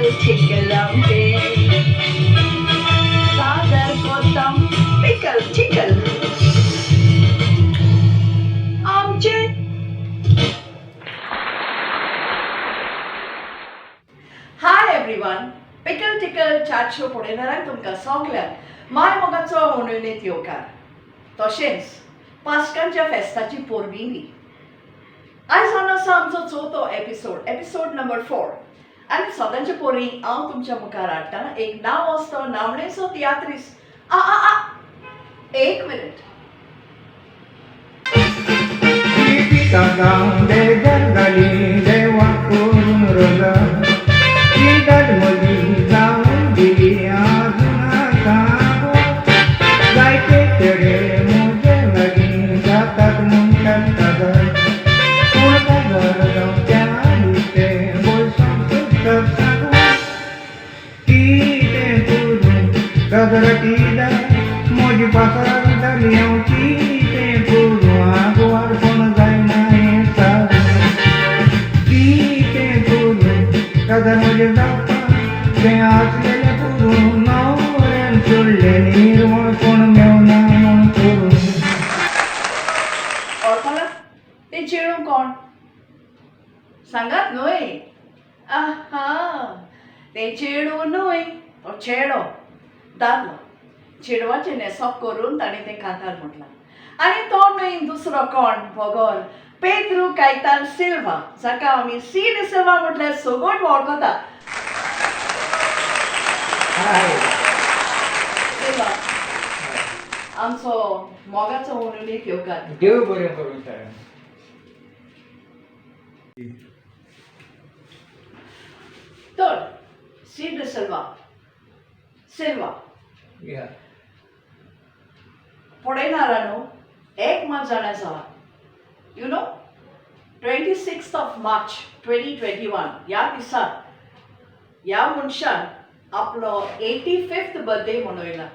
tickle सादर कोतम pickle tickle आमचे hi everyone पिकल टिकल चाट शो पळयणाऱ्यांक तुमकां सगळ्यांक माय मोगाचो उणिल्लीत येवकार तशेंच पास्कांच्या फेस्ताची पोरबिंगी आयज आसा आमचो चवथो एपिसोड नंबर 4 आनी सदांचे पोरी हांव तुमच्या मुखार हाडटां एक नांव असतो नामणेचो तियात्रीस एक मिनिट मोजी पासरा लियांची ते गुरु आगवार कोण जायना येता ती ते गुरु कदर मोजे जावपा ते आसलेले गुरु नवऱ्यान सोडले निर्मळ कोण मेवना म्हण करून ओळखला ते चेडू कोण सांगात न्हय आहा ते चेडू न्हय तो चेडो दादलो चेडवाचें न्हेसप करून ताणें तें कांतार म्हटलां आनी तो न्हय दुसरो कोण भोगोल पेद्रू कायतान सिल्वा जाका आमी सी डी सिल्वा म्हटल्यार सगळ्यात वळखता सिल्वा आमचो मोगाचो उणिल्लीत येवकार देव बरें करून सर तर सी डी सिल्वा पळयणाऱ्यांनो एक मात जाणा जावा यू नो 26 ऑफ मार्च 2021 ह्या दिसाक ह्या मनशान आपलो 85th बर्थडे मनयला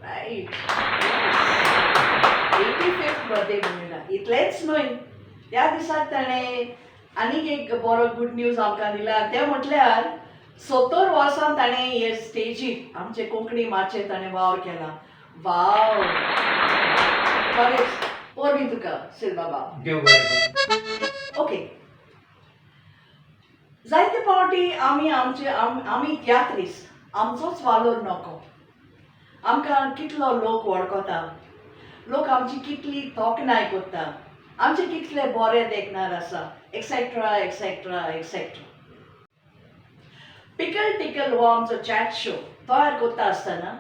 रायट 85th बर्थडे मनयला इतलेंच न्हय त्या दिसाक ताणें आनीक एक बरो गुड न्यूज आमकां दिला तें म्हटल्यार 70 वर्सां ताणें हे स्टेजीर आमचे कोंकणी माचयेर ताणें वावर केला वाव खरेंच पोरबी तुका सिल्वा बाब देव बरें करून ओके जायते फावटी आमी तियात्रीस आमचोच वालोर नको आमकां कितलो लोक वळखता लोक आमची कितली तोखणाय करता आमचे कितले बरे देखणार आसा एक्सेट्रा एक्सेट्रा एक्सेट्रा पिकल टिकल हो आमचो चॅट शो तयार करता आसतना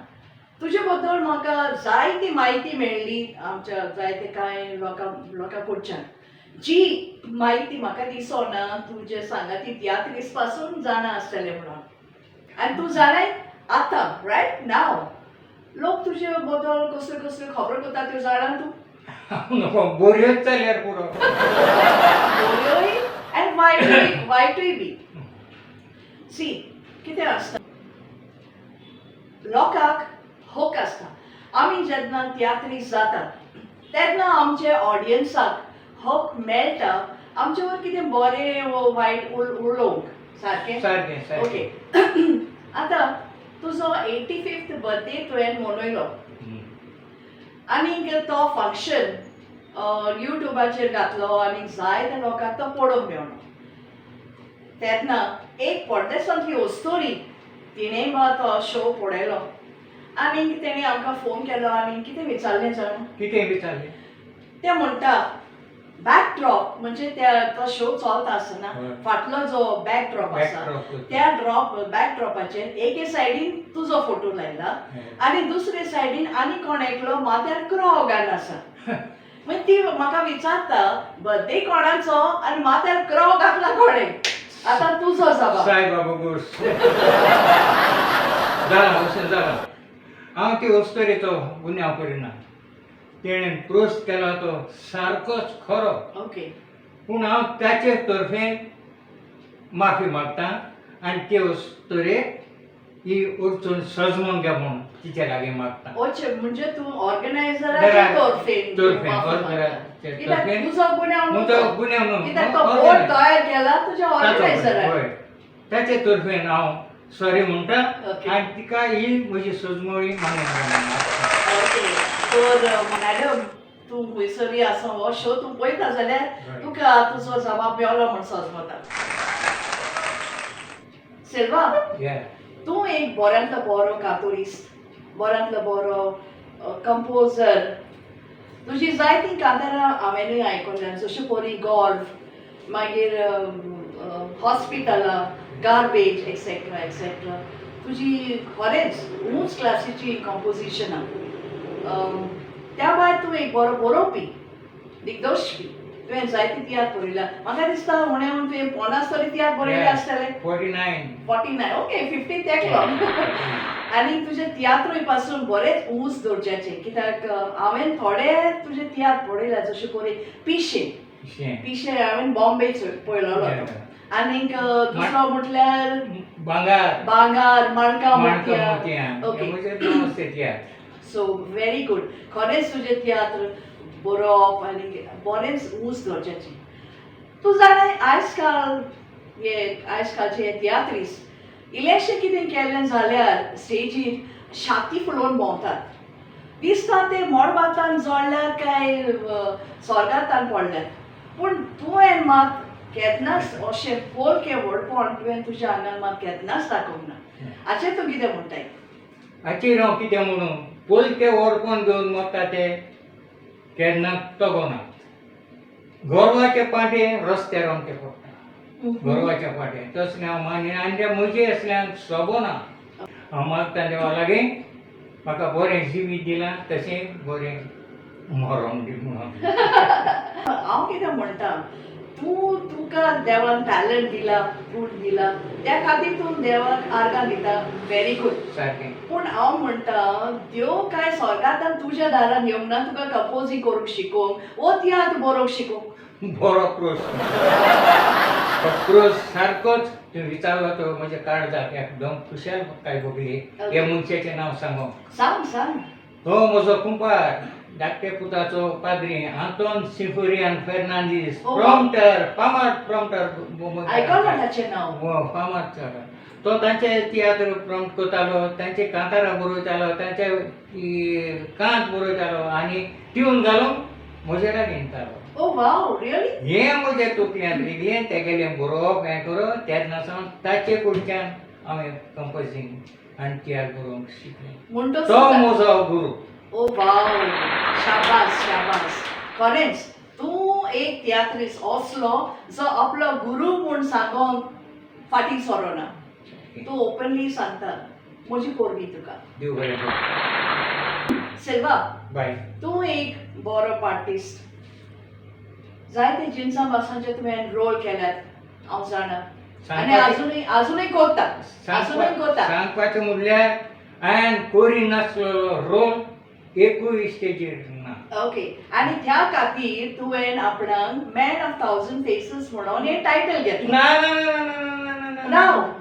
तुजे बद्दल म्हाका जायती म्हायती मेळ्ळी आमच्या जायते कांय लोकां कडच्यान जी म्हायती म्हाका दिसोना तुजे सांगाती तियात्रीस पासून जाणा आसतलें म्हणून आनी तूं जाणाय आतां रायट नाव लोक तुजे बद्दल कसल्यो कसल्यो खबर करता त्यो जाणा तूं नको बऱ्योच जाल्यार पुरो बऱ्योय आनी वायटूय बी सी कितें आसता लोकांक हूक आसता आमी जेन्ना तियात्रीस जातात तेन्ना आमचे ऑडियन्साक हूक मेळटा आमचे वर कितें बरें वो वायट उलोवंक सारकें सारकें ओके आतां तुजो 85th बर्थडे तुवें मनयलो आनीक तो फंक्शन युट्यूबाचेर घातलो आनी जायत्या लोकांक तो पळोवंक मेळ्ळो तेन्ना एक पड्डेसांतली वस्तोरी तिणें बा तो शो पळयलो आनी तेणें आमकां फोन केलो आनी कितें विचारलें जाण कितें विचारलें तें म्हणटा बॅकड्रॉप म्हणजे तो शो चलता आसतना फाटलो जो बॅकड्रॉप आसा त्या बॅकड्रॉपाचेर एके सायडीन तुजो फोटो लायला आनी दुसरे सायडीन आनी कोण एकलो माथ्यार क्रॉ घालन आसा म्हणजे ती म्हाका विचारता बर्थडे कोणाचो आनी माथ्यार क्रॉ घातला कोणें आतां तुजो जबाब साईबाबा गोर्स जाला हांव ती वस्तोरेचो गुन्यांव करिना तेणें प्रोस्ट केला तो सारकोच खरो ओके पूण हांव ताचे तर्फे माफी मागतां आनी ते वस्तोरेक ही वचून सजमोन घ्या म्हणून तिचे लागीं मागता म्हणजे तूं ऑर्गनायझराच्या तर्फे तुजो गुन्यांव गुन्यांव कित्याक तो बोर्ड तयार केला तुज्या ऑर्गनायझरान त्याचे तर्फेन हांव सॉरी म्हणटा Okay. आनी तिका ही म्हजी सजमळी मान्य ओके तर मॅडम तूं खुंयसरी आसूं हो शो तूं पळयता जाल्यार Right. तुका तुजो जबाब मेळ्ळो म्हूण समजता. सेल्वा तूं एक बऱ्यांतलो बरो कातोलिस्ट, बऱ्यांतलो बरो कंपोजर. तुजी जायतीं कांतारां हांवेंनूय आयकल्यात जशें परी गॉल्फ मागीर हॉस्पिटलां गार्बेज एक्सेट्रा एक्सेट्रा. तुजी खरेंच उंच क्लासीची कंपोजिशनां. त्या भायर तूं एक बरो बरोवपी दिग्दर्शपी. तुवें जायती तियात्र बरयल्या. म्हाका दिसता उणें म्हणून तुवें 50 तरी तियात्र बरयले आसतले. 49 ओके 50 तेकलो. आनी तुजें तियात्रूय पासून बरेंच उंच दर्ज्याचें कित्याक हांवें थोडे तुजे तियात्र पळयल्या जशें परी पिशे हांवें बॉम्बे पळयलोलो तो. आनीक दुसरो म्हटल्यार भांगार माणका मोतियां. Okay so very good. खरेंच तुजें तियात्र बरोवप आनी बरेंच उंच दर्ज्याचें. तूं जाणा आयज कालचे तियात्रिस्ट इल्लेशें कितें केलें जाल्यार स्टेजीर छाती फुलोवन भोंवतात. दिसता ते मोडबातान जोडल्यात काय स्वर्गांतान पडल्यात. पूण तुवें मात केन्नाच अशें पोरकें व्हडपण तुवें तुज्या आंगान मात केन्नाच दाखोवंक ना. हाचेर तूं कितें म्हणटाय? हाचेर हांव कितें म्हणूं पोलकें व्हडपण घेवन वता ते केन्ना तगोना. गोरवाचे पाटे रस्त्यार आमचे पडटा. गोरवाच्या पाटे तसलें हांव मान्य आनी ते म्हजे असल्यांक सोबना. हांव मागता देवा लागीं म्हाका बरें जिवीत दिलां तशें बरें मरण दी म्हणून. हांव कितें म्हणटा तुका देवान टॅलंट दिला गूण दिला त्या खातीर तूं देवाक आर्गां दिता. Very good. सारकें. पूण हांव म्हणटा देव काय स्वर्गांतान तुज्या दारान येवंक ना तुका कंपोजींग करूंक शिकोवंक वो तियात्र बरोवंक शिकोवंक. बरो क्रोस सारकोच तूं विचारलो तो म्हज्या काळजाक एकदम खुशाल काय भोगली. हे मनशाचें नांव सांगो. सांग. तो म्हजो कुंपार धाकटे पुताचो पाद्री आंतोन सिफोरियान फेर्नांदीस प्रॉम्प्टर फामाद प्रॉम्प्टर आयकलां ताचें नांव. फामाद तो तांचे तियात्र प्रॉम्प्ट करतालो तांचे कांतारां बरोवतालो तांचे कांत बरोवतालो आनी ट्यून घालून म्हजे लागीं येतालो. ओ वाव रियली. हें म्हजें तोखल्यान रिगलें तेगेलें बरोवप हें करप तेन्ना सावन ताचे कडच्यान हांवें कंपोजींग आनी तियात्र बरोवंक शिकलें. म्हणटो तो म्हजो गुरू. ओ वाव शाबास. खरेंच तूं एक तियात्रिस्ट असलो जो आपलो गुरू म्हूण सांगोंक फाटीं सरोना. तूं ओपनली सांगता म्हजी पोरगी तुका. देव बरें करूं. सेल्वा बाय. तूं एक बरो पार्टिस्ट. जायते जिन्सा भासांचे तुवें रोल केल्यात हांव जाणा आनी आजुनूय करता. सांगपाचें म्हणल्यार हांवें कोरी नासलेलो रोल एकूय स्टेजीर ना. ओके आनी त्या खातीर तुवें आपणाक मॅन ऑफ 1000 फेसीस म्हणून हें टायटल घेतलें.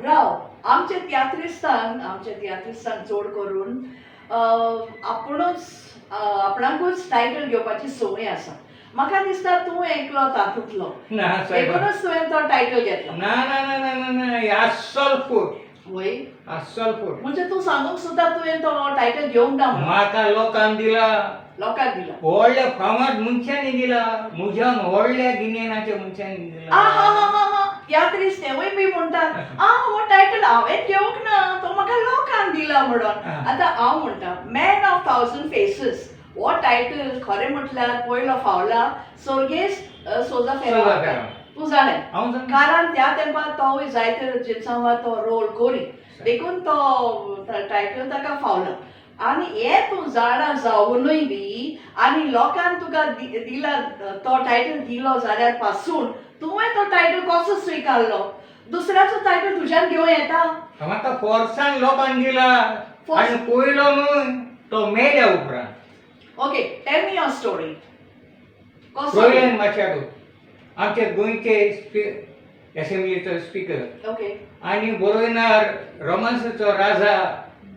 राव आमच्या तियात्रिस्तांक चड करून आपणाकूच टायटल घेवपाची संवय आसा. म्हाका दिसता तूं एकलो तातूंतलो देखूनच तुवें तो टायटल घेतलो. ना अस्सल फूट. वय अस्सल फूट म्हणजे तूं सांगूंक सुद्दां तुवें तो टायटल घेवंक ना. म्हाका लोकांक दिला व्हडल्या फामाद मनशांनी दिला म्हज्यान व्हडल्या गिन्यानाच्या मनशांनी दिला. तियात्रिस्ट तेवूय बी म्हणटात हो टायटल हांवें घेवंक ना तो म्हाका लोकांक दिला म्हणून. आतां हांव म्हणटा मॅन ऑफ 1000 फेसीस हो टायटल खरें म्हटल्यार पयलो फावला सर्गेस्त सोजा फेरा. तूं जाणें कारण त्या तेंपार तोवूय जायते जिन्सांवार तो रोल कोरी देखून तो टायटल ताका फावला. आनी हें तूं जाणा जावनूय बी आनी लोकांक तुका दिला तो टायटल दिलो जाल्यार पासून तुवें तो टायटल कसो स्विकारलो? दुसऱ्याचो टायटल तुज्यान घेवं येता? म्हाका फोर्सान लोकांक दिला आनी पयलो न्हय तो मेल्या उपरांत. Okay tell me your story. Praveen Machado आमचे गोंयचे एसेंब्लीचो स्पीकर. ओके आनी बरोयनार रोमांसाचो राजा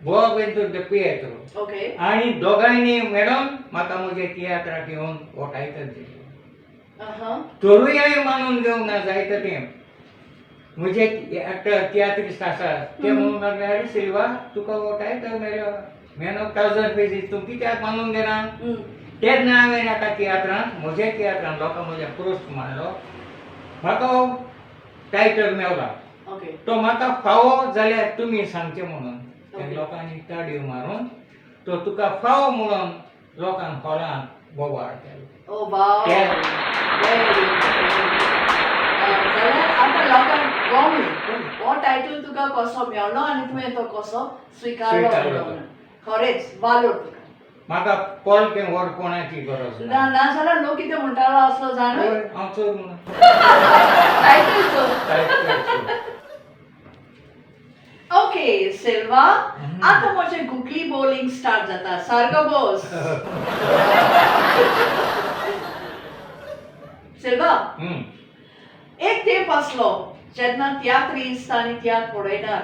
बोब एंटो द पिएट्रो. ओके आनी दोगांयनी मेळोन म्हाका म्हज्या तियात्राक येवन हो टायटल दिलो. तरूय हांवें मानून घेवंक ना जायते तें मुझे एक्टर तियात्रिस्ट आसा ते म्हणून लागले अरे सिल्वा तुका हो काय तर मेलो मॅन ऑफ 1000 पेजीस तूं कित्याक मानून घेना तेन्ना हांवें एका तियात्रांत म्हज्या तियात्रांत लोकां म्हज्या प्रोस्ट मारलो म्हाका हो टायटल मेवला ओके तो म्हाका फावो जाल्यार तुमी सांगचे म्हणून त्या लोकांनी ताडयो मारून तो तुका फावो म्हणून लोकांक हॉलांत बोवाळ केलो ओ वाव Yeah. जाल्यार आतां लोकांक कळ्ळें हो टायटल तुका कसो मेळ्ळो आनी तुवें तो कसो स्विकारलो स्विकारलो. म्हणून खरेंच वालोर तुका म्हाका पोलकें व्हरपणाची गरज ना ना नाजाल्यार लोक कितें म्हणटालो असलो जाण होय, हांव चोर म्हणून टायटल चोर टायटल चोर. ओके सिल्वा आतां म्हजें गुगली बॉलिंग स्टार्ट जाता सारको बोस सिल्वा हम्म. एक तेंप आसलो जेन्ना तियात्रिस्ट आनी तियात्र पळयणार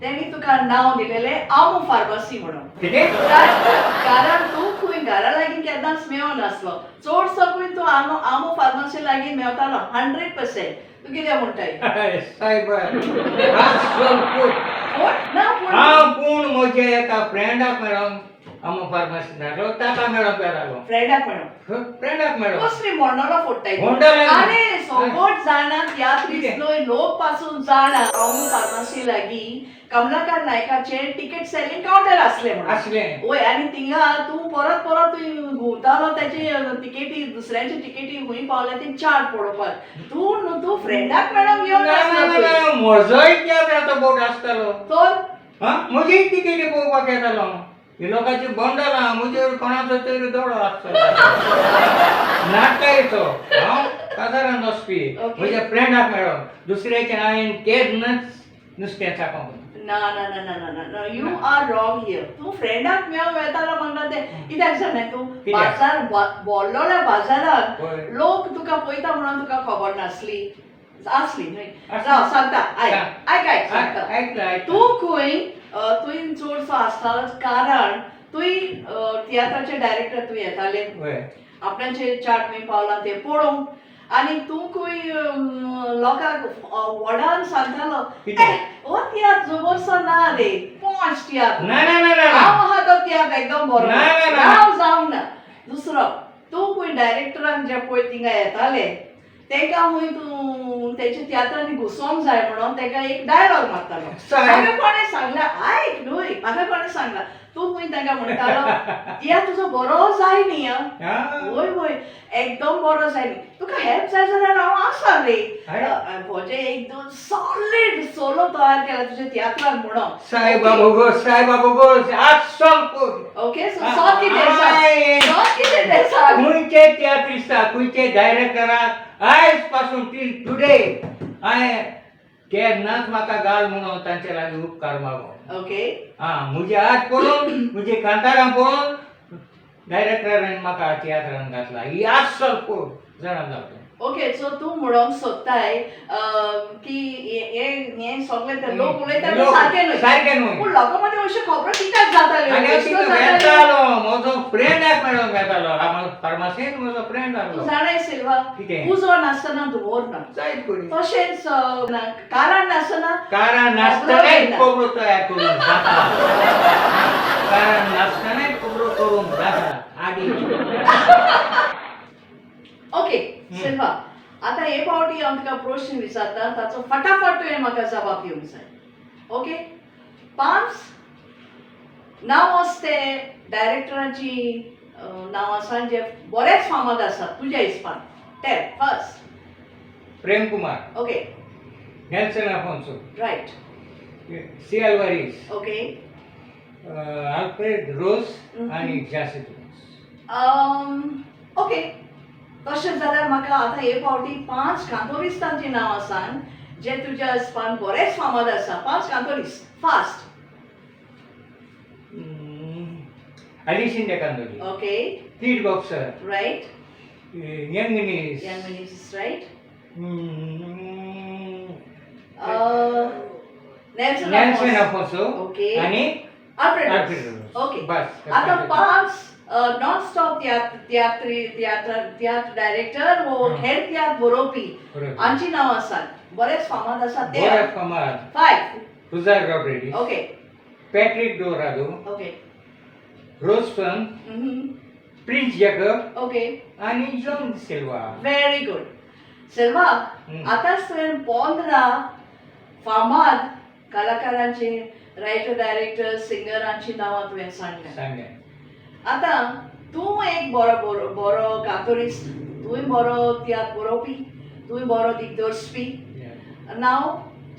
तेणी तुका नांव दिलेलें आमू फार्मासी म्हणून कितें कारण तूं खंय घरा लागीं केन्नाच मेळो नासलो चडसो खंय तूं आमू फार्मासी लागीं मेवतालो 100%. तूं कितें म्हणटाय सायबर आसल पूण ना पूण हांव पूण म्हज्या एका फ्रेंडाक मेळोन आमो फार्मासी धाडलो ताका मेळोन पेरालो फ्रेंडाक मेळो फ्रेंडाक मेळोन कसली म्हणणारो फोडटाय म्हणटाले न्ही. अरे सोबत जाणा तियात्रिस्ट न्हय लोक पासून जाणा आमू फार्मासी लागीं कमलाकर नायकाचे टिकेट सेलिंग कावंटर आसले म्हणून आसलें ओय आनी थिंगा तूं परत परत घुंवतालो त्याची तिकेटी दुसऱ्यांची तिकेटी खंय पावल्या ती चार्ट पळोवपाक तूं फ्रेंडाक मेळोन घेवन ना, ना, ना, ना, म्हजोय तियात्राचो बोट आसतालो तर म्हजी तिकेटी पळोवपाक येतालो ही लोकांची बंडल आहा म्हजेर कोणाचो तरी दोळो आसतालो नाटकायचो हांव काजारान वचपी Okay. म्हज्या फ्रेंडाक मेळोन दुसऱ्याचें हांवें केन्नाच नुस्तें चाखोवंक ना ना ना ना ना ना ना यू आर रॉंग हियर तूं फ्रेंडाक मेळोन येतालो म्हणटा ते कित्याक जाणा तूं कित्याक? बाजार बोल्लोल्या बाजारात होय. लोक तुका पळयता म्हणून तुका खबर नासली आसली न्हय आसली. राव सांगता आयक सांग. आयक आयक सांगता ऐकलं ऐकलं तूं खंय तुवें चडसो आसतालो कारण तुवें तियात्राचे डायरेक्टर तूं येताले होय आपणाचे चार्ट खंय पावला ते पळोवंक आनी तूं खंय लोकांक व्हडान सांगतालो कितें? हो तियात्र जबरसो ना रे पॉश तियात्र ना ना ना ना हांव आहा तो तियात्र एकदम बरो ना, ना, ना. हांव जावंक ना दुसरो तूं खंय डायरेक्टराक जे पळय थिंगा येताले तेका खंय तूं तेच्या तियात्रांनी घुसोवंक जाय म्हणून तेका एक डायलॉग मारतालो साहेब. म्हाका कोणें सांगला आयक न्हय म्हाका कोणें सांगला तूं खंय तांकां म्हणटालो तियात्र तुजो बरो जाय न्ही हा. वय वय एकदम बरो जाय न्ही तुका हेल्प जाय जाल्यार हांव आसा रे हाय. म्हजें एकदम सॉलिड सोलो तयार केला तुज्या तियात्राक म्हणून साईबाबा गो साईबाबा गो आसल पूण ओके सो सॉ कितें हाय. सांग सॉ कितें तें सांग खंयचे तियात्रिस्टा खंयचे डायरेक्टराक आयज पासून टील टुडे हांवें केन्नाच म्हाका घाल म्हणून तांचे लागीं उपकार मागो ओके म्हजे हात पळोवन म्हजे कांतारां पळोवन डायरेक्टरान म्हाका तियात्रान घातला ही आसल पूण जाणा जाता ओके सो तूं म्हणूंक सोदताय की हें सगळें ते लोक उलयता तें लोक सारकें न्हय सारकें न्हय. पूण लोकां मदीं अश्यो खबरो कित्याक जाताल्यो आनी हांव बेश्टो तिका जाताल्यो? वेतालो म्हजो फ्रेंडाक मेळोन वेतालो हांव फार्मासींत म्हजो फ्रेंड तूं आसलो जाणाय सिल्वा कितें? उजो नासतना धुंवर ना जायत कोणी तशेंच कारण नासतना कारण नासतनाय खबरो तयार करून जाता कारण नासतनाय खबरो करून जाता आदी ओके सिल्वा आतां हे फावटी हांव तुका प्रश्न विचारता ताचो फटाफट तुवें म्हाका जबाब दिवंक जाय ओके 5 नांव आसते डायरेक्टराची नांवां सांग जे बरेच फामाद आसात तुज्या हिसपान tell first Prem Kumar okay Nelson Afonso right C Alvares okay Alfred Rose Mhm. आनी जासितो ओके तशें जाल्यार म्हाका आतां हे फावटी 5 कांतोरिस्तांची नांवां सांग जे तुज्या हिसपान बरेच फामाद आसा 5 कांतोरिस्ट फास्ट अली शिंदे कांदोली ओके किड boxer right young मिनीस young ministers right Nelson Afonso Okay. आनी Alfred Alfred Rose. Rose. Okay. बस आता 5 नॉन स्टॉप तियात्र डायरेक्टर वो हेर तियात्र बरोवपी बरोबर. हांची नांव आसात बरेच फामाद आसा ते बरेच फामाद. 5 रुजार रॉड्रिगीज, ओके पॅट्रिक डोराडो, ओके रोजसन, प्रिन्स जॅकब ओके आणि जॉन सिल्वा. व्हेरी गुड सिल्वा आतांच तुवें 15 फामाद कलाकारांचे रायटर डायरेक्टर सिंगरांची नांवां तुवें सांगल्या सांगे. आतां तूं एक बरो कातोरिस्ट तूंय बरो तियात्र बरोवपी तूंय बरो दिग्दर्शपी नाव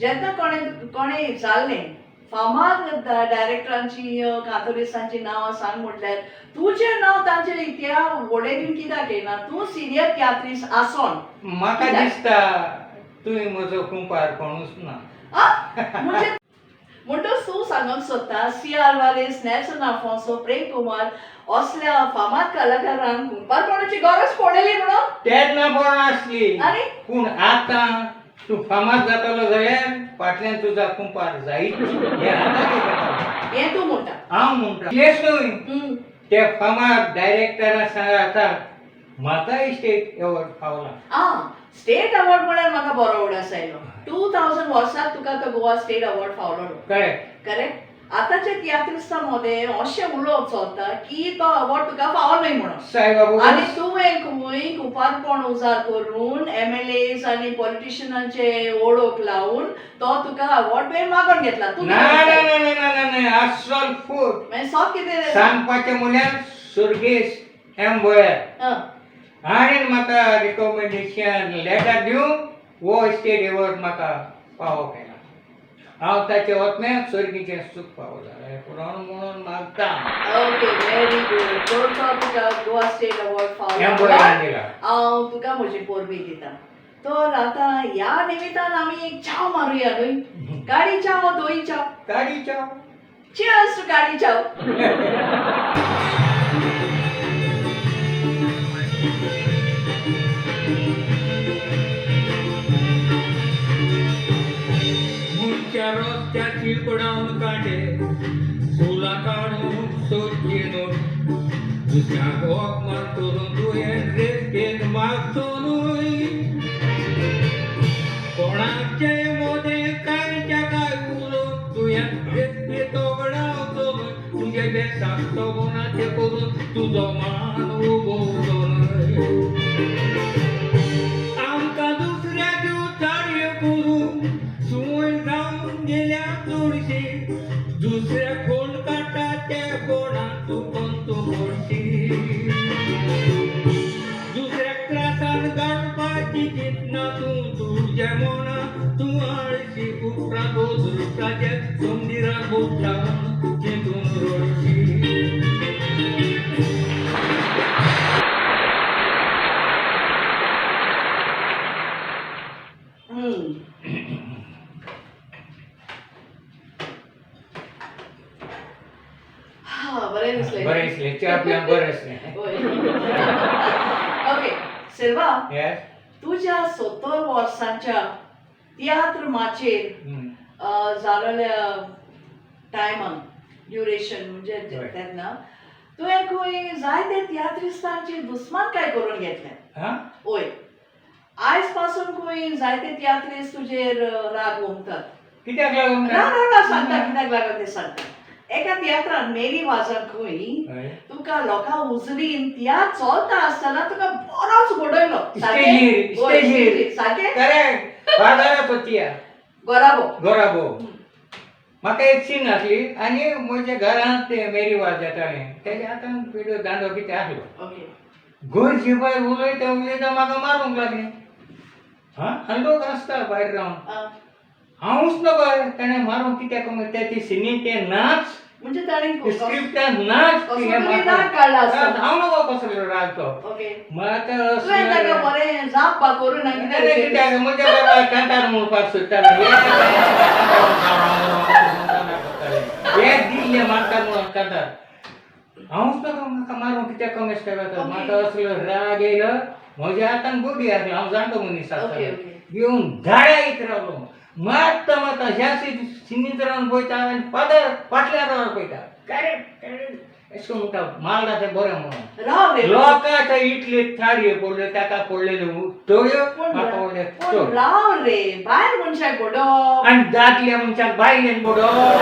जेन्ना कोणें जाल्लें फामाद डायरेक्टरांची कातोरिस्टांची नांवां सांग म्हटल्यार तुजें नांव तांचे त्या वळेरीन कित्याक येना तूं सिनियर तियात्रीस्ट आसोन म्हाका दिसता तुवें म्हजो कुंपार कोणूच ना. म्हणजे म्हणटच तूं सांगूंक सोदता C.R. Wireless Nelson Afonso Prem Kumar असल्या फामाद कलाकारांक कुंपारपणाची गरज पडलेली म्हणून तेन्ना बरो आसली आनी पूण आतां तूं फामाद जातलो जाल्यार फाटल्यान तुजा कुंपार जायत हें आतां कितें जाता? हें तूं म्हणटा हांव म्हणटा इतलेंच न्हय ते फामाद डायरेक्टरा सांगा आतां म्हाकाय स्टेट एवॉर्ड फावला. स्टेट अवॉर्ड म्हळ्यार म्हाका बरो उगडास आयलो 2000 वर्साक तुका तो गोवा स्टेट अवॉर्ड फावलो करेक्ट करेक्ट आतांचे तियात्रिस्टा मदें अशें उलोवप चलता की तो अवॉर्ड तुका फावो न्हय म्हणून साईबाबा आनी तुवें खंय कुंपारपण उजार करून MLAs आनी पॉलिटिशियनांचे ओळख लावून तो तुका अवॉर्ड तुवें मागून घेतला तूं ना ना ना ना ना ना ना अस्सल फूट मागीर सॉ कितें सांगपाचें म्हळ्यार सुर्गेश M. बोयर हाणेन म्हाका रिकमेंडेशन लेटर दिवन हो स्टेट एवॉर्ड म्हाका फावो केला. हांव ताचे वतम्याक सर्गीचें सूख फावो जालें म्हणून मागता. ओके व्हेरी गुड तो तुका गोवा स्टेट अवॉर्ड फावलो M. बोयरान दिला. हांव तुका म्हजी पोरबी दिता तर आतां ह्या निमितान आमी एक चाव मारुया न्हय गाडी चाव दोई चाव गाडी चाव. चियर्स टू गाडी चाव. मुख्य रस्त्याची पडावन काडे फुलां काडून सोदची नोट दुसऱ्याक वोक मारून तुवें रेस्तेन मागचो न्हय कोणाचे मोदें कांयच्या काय उलोवन तुवें रेस्ते तोगडावचो न्हय तुजे बेसाक तोगोनाचें करून तुजो मान उबोवचो न्हय. आमकां दुसऱ्याच्यो चाडयो करून सुवय जावन गेल्या चडशी दुसऱ्या कोण काडटा ते कोणाक तूं पंत पडशी दुसऱ्याक त्रासान काडपाची चिंतना तूं तुज्या मना तूं आळशी उपरांत दृश्टाचे समजिराक बोट लावन चिंतून रडशी. बरें दिसलें बरें दिसलें च्या पिवन बरें दिसलें. ओके सिल्वा येस तुज्या 70 वर्सांच्या तियात्र माचेर जालेल्या टायमान ड्युरेशन म्हणजे तेन्ना तुवें खंय जायते तियात्रिस्टांची दुस्मानकाय करून घेतल्या ओय आयज पासून खंय जायते तियात्रिस्ट तुजेर राग ओमतात कित्याक लागून ना ना ना सांगता कित्याक लागून ते सांगता एका तियात्रान मेरी वाजन खंय तुका लोकां उजलीन तियात्र चलता आसतना तुका बरोच घडयलो स्टेजीर सारकें करेक्ट बाजाराचो तियात्र गोराबो. म्हाका एक सीन आसली आनी म्हज्या घरांत ते मेरी वाज येतालें तेज्या हातान पिड्यो दांडो कितें आसलो गोंयची बाय उलयता उलयता म्हाका मारूंक लागलें आनी लोक आसता भायर रावन हांवूच नको ताणें मारूंक कित्याक त्या सिनीन ते नाच म्हणजे ताणें स्क्रिप्टान नाच हांव नको कसलो राग तो म्हाका बरें जाप बा करूं ना कित्याक म्हज्या बाबा कांतार म्हणपाक सोदतालो एक दिल्ले मारता म्हणून कांतार हांवूच नको म्हाका मारूंक कित्याक कमेस्ट करता म्हाका असलो राग येयलो म्हज्या हातान बोडी आसली हांव जाणटो मनीस आसता घेवन धाड्या रावलो मारता मारता ह्या सिनींत रावन पळयता आनी फाटल्यान रावन पळयता करेक्ट अशें म्हणटा मारला तें बरें म्हणून राव रे लोकांच्या इटलीत थाळये पडल्यो ताका पडलेल्यो तळ्यो म्हाका पडले पूण राव रे भायर मनशाक बडोवप आनी दादल्या मनशाक बायलेन बडोवप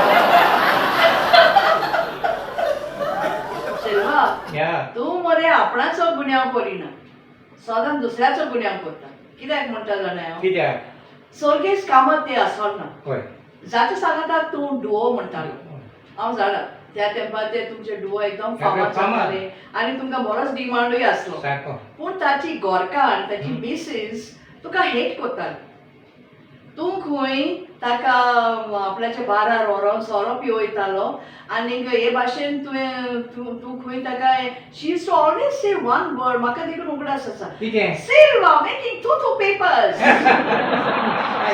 सेल्वा या तूं मरे आपणाचो गुन्यांव करिना सदां दुसऱ्याचो गुन्यांव करता कित्याक म्हणटा जाणा हांव कित्याक सर्गेस कामत ते आसना हय जाचे सांगता तूं डुओ म्हणटालो हांव जाणा त्या तेंपार ते तुमचे डुओ एकदम फामाद जाताले आनी तुमकां बरोच डिमांडूय आसलो सारको पूण ताची गोरकान ताची मिसीस तुका हेट कोत्ताली तूं खंय ताका आपल्याच्या बारार व्हरोन सोरो पिवयतालो आनी हे भाशेन तुवें तूं खंय ताका she is to always say one word म्हाका देखून उगडास आसा कितें सिल्वा मेकिंग टू पेपर्स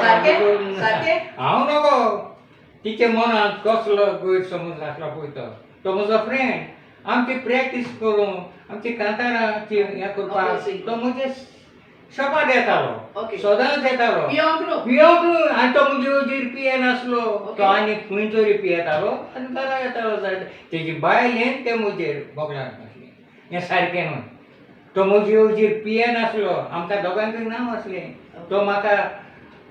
सारकें सारकें हांव नगो तिचे मनांत कसलो गैरसमज आसलो पळय तो म्हजो फ्रेंड आमची प्रॅक्टीस करून आमची कांतारांची हें करपाक तो म्हजे शॉपार येतालो ओके सदांच येतालो पियोंक न्हू पियोंक आनी तो म्हजे वजीर पियेनासलो तो आनी खंय तरी पियेतालो आनी घरा येतालो तेजी बायलेन ते म्हजेर बोगलाक नासलें हें सारकें न्हय तो म्हजे वजीर पियेनासलो आमकां दोगांकय नांव आसलें तो म्हाका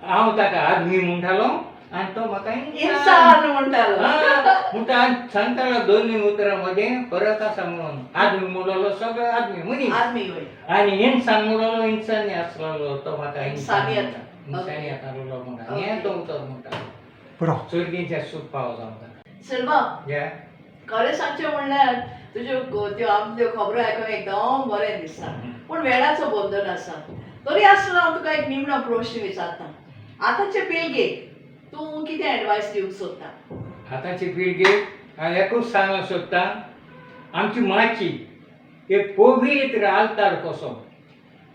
हांव ताका आदमी म्हणटालो आनी तो म्हाका इन्सान म्हणटालो म्हणटा आनी सांगतालो दोनूय उतरां मदें फरक आसा म्हणून आदमी म्हणलो सगळो आदमी मनीस आदमी वय आनी इन्सान म्हणलो इन्सानी आसलो तो म्हाका इन्सानियत. इन्सानियत आसलो म्हणटा हें तो उतर म्हणटालो पुरो चुरगीच्या सूप पाव जावता सिल्वा या खरें सांगचें म्हणल्यार तुज्यो त्यो आमच्यो खबरो आयकूंक एकदम बरें दिसता पूण वेळाचो बंधन आसा तरी आसतना हांव तुका एक निमणो प्रश्न विचारता आतांचे पिळगेक तूं कितें एडवायस दिवंक सोदता आतांची पिळगेक हांव एकूच सांगूंक सोदतां आमची माची एक पवित्र आल्तार कसो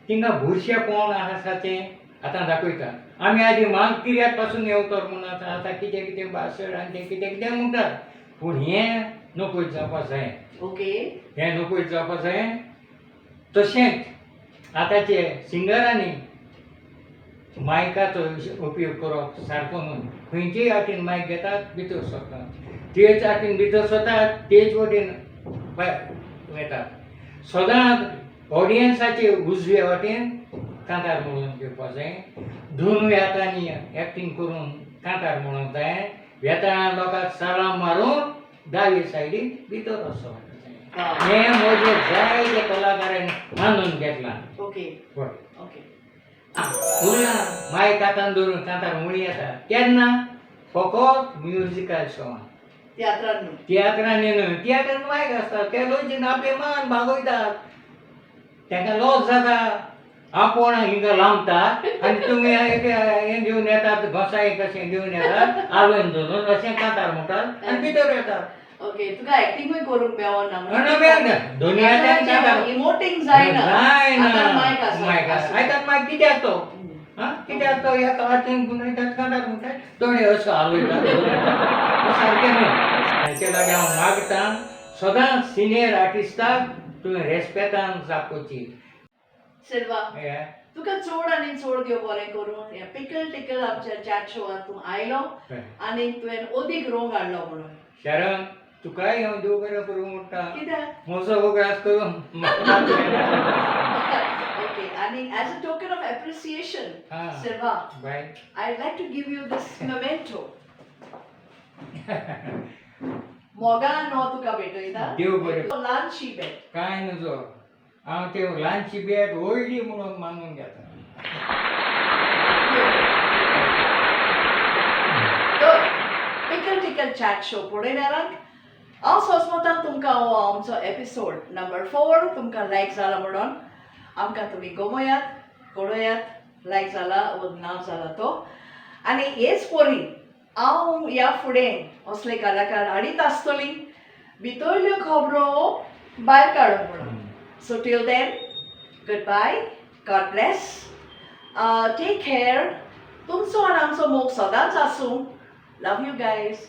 तिंगा बुरशेपण आसा तें आतां दाखयता आमी आदी मागकिऱ्यात पासून येवतर म्हणून आतां कितें कितें बासड आनी तें कितें कितें म्हणटात पूण हें नकोच जावपाक जाय ओके हें नकोच जावपाक जाय तशेंच आतांचे सिंगरांनी मायकाचो उपयोग करप सारको न्हय खंयचेय वाटेन मायक घेतात भितर सरतात तेच वाटेन भितर सरतात तेच वटेन भायर येतात सदांच ऑडियन्साचे उजवे वाटेन कांतार म्हणून घेवपाक जाय दोनूय हातांनी एक्टींग करून कांतार म्हणूंक जाय वेताळान लोकांक सलाम मारून दावे सायडीन भितर वचप हें म्हजे जायते कलाकारांनी मानून घेतलां ओके पळय ओके उरला मायक हातान धरून कांतार म्हणी येता केन्ना फकत म्युजिकल शोवान तियात्रान न्हू तियात्रांनी न्हय तियात्रान मायक आसता ते लोक आपले मान भागयतात ताका लॉस जाता आपूण हिंगा लांबता आनी तुमी हें घेवन येतात घोसाय कशें घेवन येतात आवेन धरून अशें कांतार म्हणटात आनी भितर येतात ओके तुका एक्टिंगूय करूंक मेळना मेळना दोनी हातान कांतार इमोटींग जायना जायना आतां मायक मायक आसा आयतात मायक कित्याक तो कित्याक तो एका वाटेन गुंडायतात कांतार म्हणटात थोडे असो हालयतात सारकें न्हय हाचे लागीं हांव मागतां सदांच सिनियर आर्टिस्टाक तुवें रेस्पेक्टान जावपाची सिल्वा तुका चड आनी चड देव बरें करून ह्या पिकल टिकल आमच्या चॅट शोवार तूं आयलो आनी तुवें ओदीक रोंग हाडलो म्हणून शरण तुकाय हांव देव बरें करूं म्हणटा कित्याक म्हजो वगडास करून ओके आनी as a token of appreciation Silva by I'd like to give you this memento. मोगान हो तुका भेटयता देव बरें ल्हानशी भेट कांय नजो हांव ते ल्हानशी भेट व्हडली म्हणून मानून घेता तर पिकल टिकल चॅट शो पळयणारांक हांव सोसमतान तुमकां हो आमचो एपिसोड नंबर 4 तुमकां लायक जाला म्हणून आमकां तुमी गमयात पळयात लायक जाला वो ना जाला तो आनी हेच परी हांव ह्या फुडें असले कलाकार हाडीत आसतलीं भितरल्यो खबरो भायर काडूंक म्हणून so till then goodbye God bless take care तुमचो आनी आमचो मोग सदांच आसूं लव यू गायज